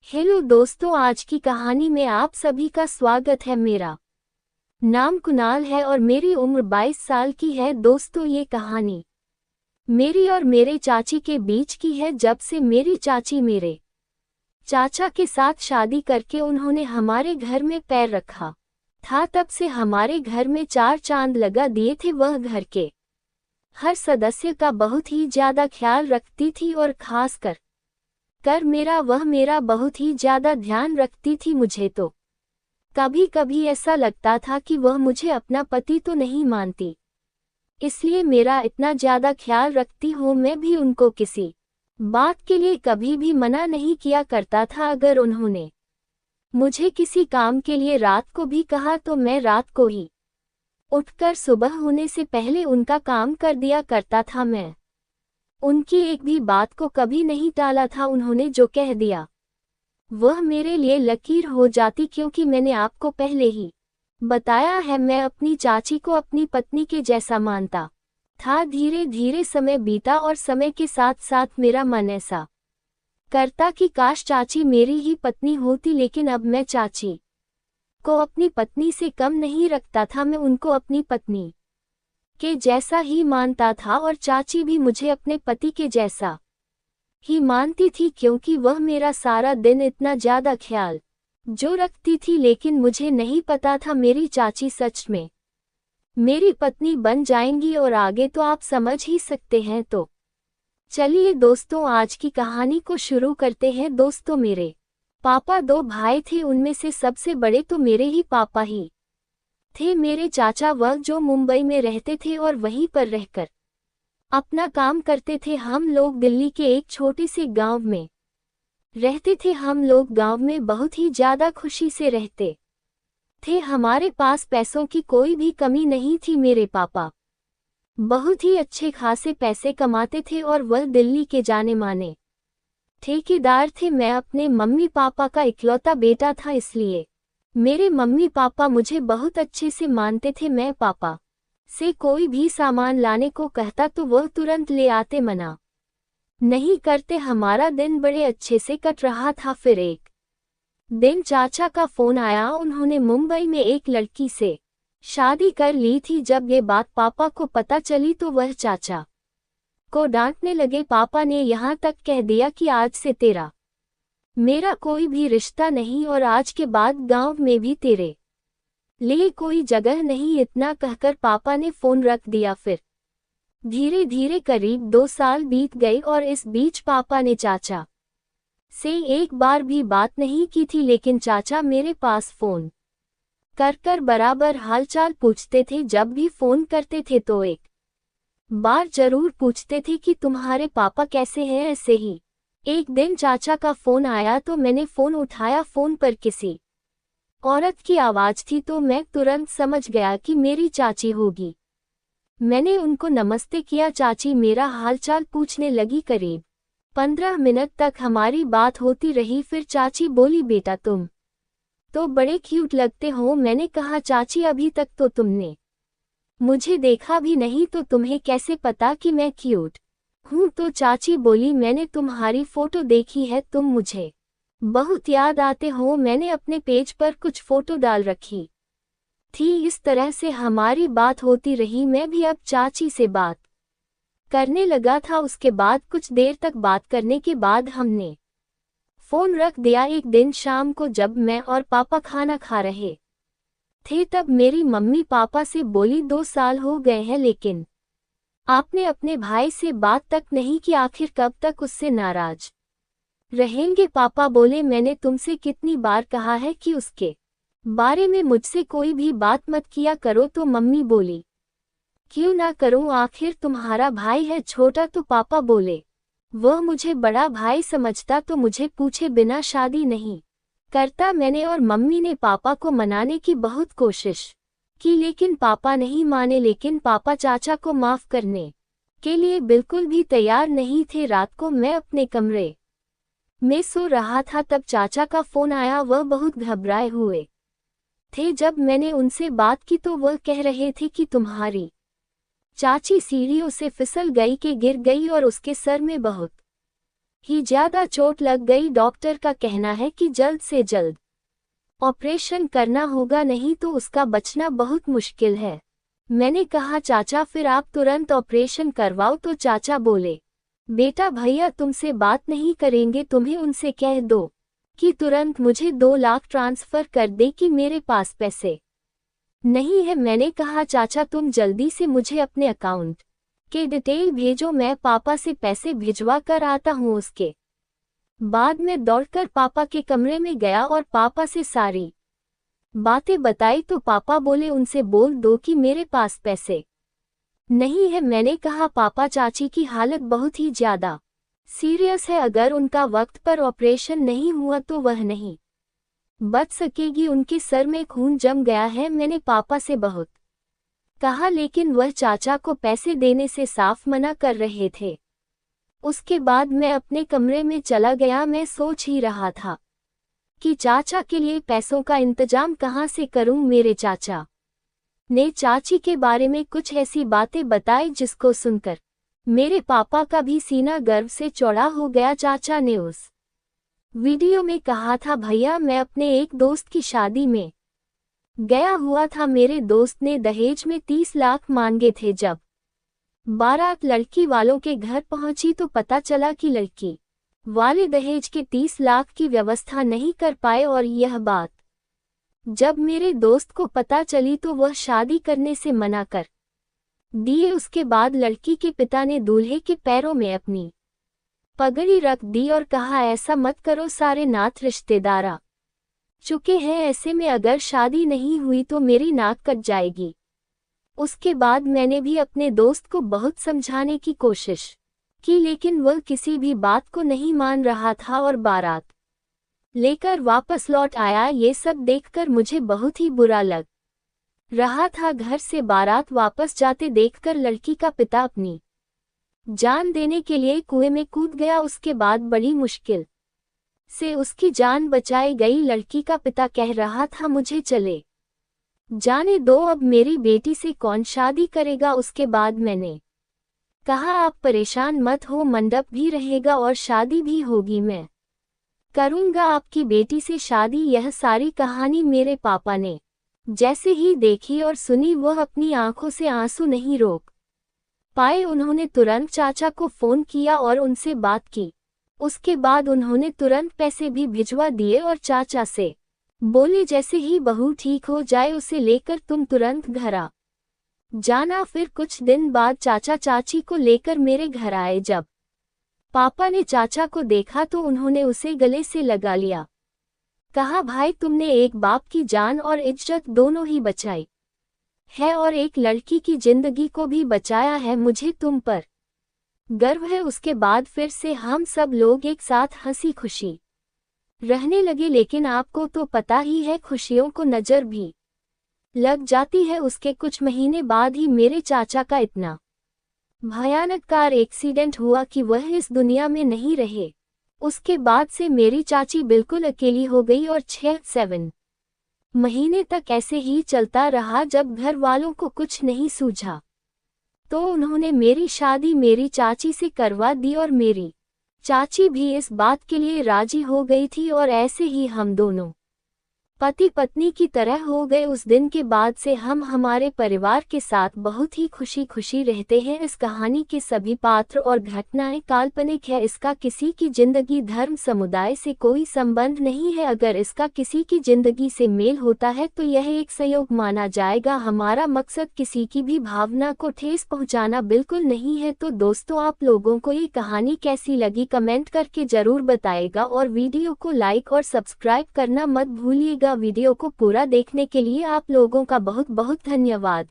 Hello दोस्तों, आज की कहानी में आप सभी का स्वागत है। मेरा नाम कुणाल है और मेरी उम्र 22 साल की है। दोस्तों, ये कहानी मेरी और मेरे चाची के बीच की है। जब से मेरी चाची मेरे चाचा के साथ शादी करके उन्होंने हमारे घर में पैर रखा था, तब से हमारे घर में चार चांद लगा दिए थे। वह घर के हर सदस्य का बहुत ही ज्यादा ख्याल रखती थी और खासकर वह मेरा बहुत ही ज्यादा ध्यान रखती थी। मुझे तो कभी कभी ऐसा लगता था कि वह मुझे अपना पति तो नहीं मानती, इसलिए मेरा इतना ज्यादा ख्याल रखती हो। मैं भी उनको किसी बात के लिए कभी भी मना नहीं किया करता था। अगर उन्होंने मुझे किसी काम के लिए रात को भी कहा तो मैं रात को ही उठकर सुबह होने से पहले उनका काम कर दिया करता था। मैं उनकी एक भी बात को कभी नहीं टाला था। उन्होंने जो कह दिया वह मेरे लिए लकीर हो जाती, क्योंकि मैंने आपको पहले ही बताया है, मैं अपनी चाची को अपनी पत्नी के जैसा मानता था। धीरे धीरे समय बीता और समय के साथ साथ मेरा मन ऐसा करता कि काश चाची मेरी ही पत्नी होती, लेकिन अब मैं चाची को अपनी पत्नी से कम नहीं रखता था। मैं उनको अपनी पत्नी के जैसा ही मानता था और चाची भी मुझे अपने पति के जैसा ही मानती थी, क्योंकि वह मेरा सारा दिन इतना ज्यादा ख्याल जो रखती थी। लेकिन मुझे नहीं पता था मेरी चाची सच में मेरी पत्नी बन जाएंगी, और आगे तो आप समझ ही सकते हैं। तो चलिए दोस्तों, आज की कहानी को शुरू करते हैं। दोस्तों, मेरे पापा दो भाई थे, उनमें से सबसे बड़े तो मेरे ही पापा ही थे। मेरे चाचा वह जो मुंबई में रहते थे और वहीं पर रहकर अपना काम करते थे। हम लोग दिल्ली के एक छोटे से गांव में रहते थे। हम लोग गांव में बहुत ही ज्यादा खुशी से रहते थे। हमारे पास पैसों की कोई भी कमी नहीं थी। मेरे पापा बहुत ही अच्छे खासे पैसे कमाते थे और वह दिल्ली के जाने माने ठेकेदार थे। मैं अपने मम्मी पापा का इकलौता बेटा था, इसलिए मेरे मम्मी पापा मुझे बहुत अच्छे से मानते थे। मैं पापा से कोई भी सामान लाने को कहता तो वह तुरंत ले आते, मना नहीं करते। हमारा दिन बड़े अच्छे से कट रहा था। फिर एक दिन चाचा का फोन आया। उन्होंने मुंबई में एक लड़की से शादी कर ली थी। जब ये बात पापा को पता चली तो वह चाचा को डांटने लगे। पापा ने यहाँ तक कह दिया कि आज से तेरा मेरा कोई भी रिश्ता नहीं, और आज के बाद गांव में भी तेरे लिए कोई जगह नहीं। इतना कहकर पापा ने फोन रख दिया। फिर धीरे धीरे करीब 2 साल बीत गए और इस बीच पापा ने चाचा से एक बार भी बात नहीं की थी। लेकिन चाचा मेरे पास फोन कर कर बराबर हालचाल पूछते थे। जब भी फोन करते थे तो एक बार जरूर पूछते थे कि तुम्हारे पापा कैसे हैं। ऐसे ही एक दिन चाचा का फोन आया तो मैंने फोन उठाया। फोन पर किसी औरत की आवाज थी तो मैं तुरंत समझ गया कि मेरी चाची होगी। मैंने उनको नमस्ते किया। चाची मेरा हालचाल पूछने लगी। करीब 15 मिनट तक हमारी बात होती रही। फिर चाची बोली, बेटा तुम तो बड़े क्यूट लगते हो। मैंने कहा, चाची अभी तक तो तुमने मुझे देखा भी नहीं, तो तुम्हें कैसे पता कि मैं क्यूट हूँ? तो चाची बोली, मैंने तुम्हारी फोटो देखी है, तुम मुझे बहुत याद आते हो। मैंने अपने पेज पर कुछ फोटो डाल रखी थी। इस तरह से हमारी बात होती रही। मैं भी अब चाची से बात करने लगा था। उसके बाद कुछ देर तक बात करने के बाद हमने फोन रख दिया। एक दिन शाम को जब मैं और पापा खाना खा रहे थे, तब मेरी मम्मी पापा से बोली, 2 साल हो गए हैं लेकिन आपने अपने भाई से बात तक नहीं की, आखिर कब तक उससे नाराज रहेंगे? पापा बोले, मैंने तुमसे कितनी बार कहा है कि उसके बारे में मुझसे कोई भी बात मत किया करो। तो मम्मी बोली, क्यों ना करूं, आखिर तुम्हारा भाई है छोटा। तो पापा बोले, वह मुझे बड़ा भाई समझता तो मुझे पूछे बिना शादी नहीं करता। मैंने और मम्मी ने पापा को मनाने की बहुत कोशिश की, लेकिन पापा नहीं माने। लेकिन पापा चाचा को माफ करने के लिए बिल्कुल भी तैयार नहीं थे। रात को मैं अपने कमरे में सो रहा था, तब चाचा का फोन आया। वह बहुत घबराए हुए थे। जब मैंने उनसे बात की तो वह कह रहे थे कि तुम्हारी चाची सीढ़ियों से फिसल गई के गिर गई और उसके सर में बहुत ही ज्यादा चोट लग गई। डॉक्टर का कहना है कि जल्द से जल्द ऑपरेशन करना होगा, नहीं तो उसका बचना बहुत मुश्किल है। मैंने कहा चाचा फिर आप तुरंत ऑपरेशन करवाओ, तो चाचा बोले बेटा भैया तुमसे बात नहीं करेंगे, तुम्हें उनसे कह दो कि तुरंत मुझे 2 लाख ट्रांसफर कर दे कि मेरे पास पैसे नहीं है। मैंने कहा चाचा तुम जल्दी से मुझे अपने अकाउंट के डिटेल भेजो, मैं पापा से पैसे भिजवा कर आता हूँ। उसके बाद में दौड़कर पापा के कमरे में गया और पापा से सारी बातें बताई, तो पापा बोले उनसे बोल दो कि मेरे पास पैसे नहीं है। मैंने कहा पापा चाची की हालत बहुत ही ज्यादा सीरियस है, अगर उनका वक्त पर ऑपरेशन नहीं हुआ तो वह नहीं बच सकेगी, उनके सर में खून जम गया है। मैंने पापा से बहुत कहा लेकिन वह चाचा को पैसे देने से साफ मना कर रहे थे। उसके बाद मैं अपने कमरे में चला गया। मैं सोच ही रहा था कि चाचा के लिए पैसों का इंतजाम कहाँ से करूं। मेरे चाचा ने चाची के बारे में कुछ ऐसी बातें बताई जिसको सुनकर मेरे पापा का भी सीना गर्व से चौड़ा हो गया। चाचा ने उस वीडियो में कहा था भैया मैं अपने एक दोस्त की शादी में गया हुआ था, मेरे दोस्त ने दहेज में 30 लाख मांगे थे। जब बारात लड़की वालों के घर पहुंची तो पता चला कि लड़की वाले दहेज के 30 लाख की व्यवस्था नहीं कर पाए, और यह बात जब मेरे दोस्त को पता चली तो वह शादी करने से मना कर दिए। उसके बाद लड़की के पिता ने दूल्हे के पैरों में अपनी पगड़ी रख दी और कहा ऐसा मत करो, सारे नात रिश्तेदार आ चुके हैं, ऐसे में अगर शादी नहीं हुई तो मेरी नाक कट जाएगी। उसके बाद मैंने भी अपने दोस्त को बहुत समझाने की कोशिश की, लेकिन वह किसी भी बात को नहीं मान रहा था और बारात लेकर वापस लौट आया। ये सब देखकर मुझे बहुत ही बुरा लग रहा था। घर से बारात वापस जाते देखकर लड़की का पिता अपनी जान देने के लिए कुएं में कूद गया। उसके बाद बड़ी मुश्किल से उसकी जान बचाई गई। लड़की का पिता कह रहा था मुझे चले जाने दो, अब मेरी बेटी से कौन शादी करेगा। उसके बाद मैंने कहा आप परेशान मत हो, मंडप भी रहेगा और शादी भी होगी, मैं करूंगा आपकी बेटी से शादी। यह सारी कहानी मेरे पापा ने जैसे ही देखी और सुनी वह अपनी आंखों से आंसू नहीं रोक पाए। उन्होंने तुरंत चाचा को फोन किया और उनसे बात की। उसके बाद उन्होंने तुरंत पैसे भी भिजवा दिए और चाचा से बोले जैसे ही बहू ठीक हो जाए उसे लेकर तुम तुरंत घर आ जाना। फिर कुछ दिन बाद चाचा चाची को लेकर मेरे घर आए। जब पापा ने चाचा को देखा तो उन्होंने उसे गले से लगा लिया, कहा भाई तुमने एक बाप की जान और इज्जत दोनों ही बचाई है और एक लड़की की जिंदगी को भी बचाया है, मुझे तुम पर गर्व है। उसके बाद फिर से हम सब लोग एक साथ हंसी खुशी रहने लगे। लेकिन आपको तो पता ही है खुशियों को नजर भी लग जाती है। उसके कुछ महीने बाद ही मेरे चाचा का इतना भयानक कार एक्सीडेंट हुआ कि वह इस दुनिया में नहीं रहे। उसके बाद से मेरी चाची बिल्कुल अकेली हो गई और 6-7 महीने तक ऐसे ही चलता रहा। जब घर वालों को कुछ नहीं सूझा तो उन्होंने मेरी शादी मेरी चाची से करवा दी और मेरी चाची भी इस बात के लिए राजी हो गई थी और ऐसे ही हम दोनों पति पत्नी की तरह हो गए। उस दिन के बाद से हम हमारे परिवार के साथ बहुत ही खुशी खुशी रहते हैं। इस कहानी के सभी पात्र और घटनाएं काल्पनिक है। इसका किसी की जिंदगी धर्म समुदाय से कोई संबंध नहीं है। अगर इसका किसी की जिंदगी से मेल होता है तो यह एक संयोग माना जाएगा। हमारा मकसद किसी की भी भावना को ठेस पहुंचाना बिल्कुल नहीं है। तो दोस्तों आप लोगों को ये कहानी कैसी लगी कमेंट करके जरूर बताएगा और वीडियो को लाइक और सब्सक्राइब करना मत भूलिएगा। वीडियो को पूरा देखने के लिए आप लोगों का बहुत बहुत धन्यवाद।